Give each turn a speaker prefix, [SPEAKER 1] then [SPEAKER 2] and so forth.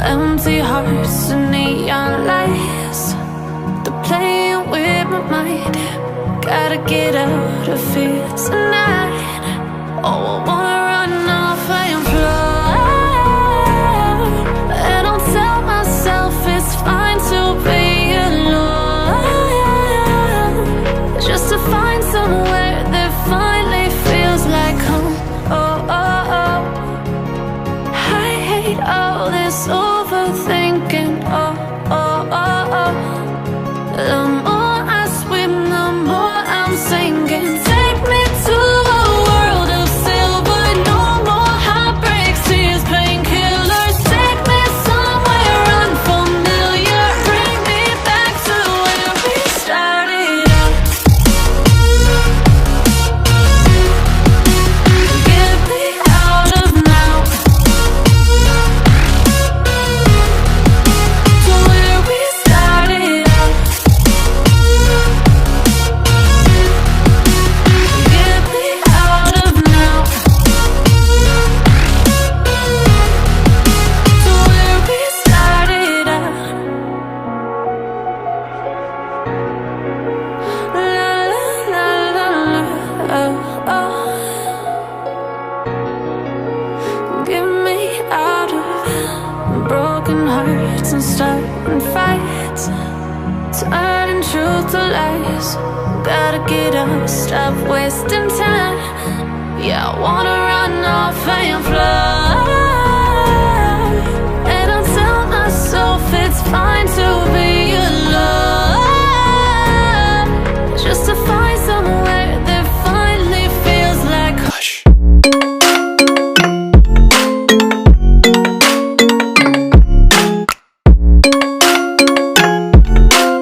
[SPEAKER 1] Empty hearts and neon lights, they're playing with my mind. Gotta get out of here tonight. Oh, I wanna run off and fly, and I'll tell myself it's fine to be alone, just to find somewhere that finally feels like home. Oh, oh, oh. I hate all this overthinking. Oh, oh, oh, oh. The more I swim, the more I'm sinking. Take me to a world of silver. No more heartbreaks, tears, painkillers. Take me somewhere unfamiliar. Bring me back to where we started out. Get me out of now, to where we started out. Get me out of now, to where we started out. La la la la la, oh, oh. Get me out of broken hearts and starting fights, turning truth to lies. Gotta get up, stop wasting time. Yeah, I wanna run off and fly, and I'll tell myself it's fine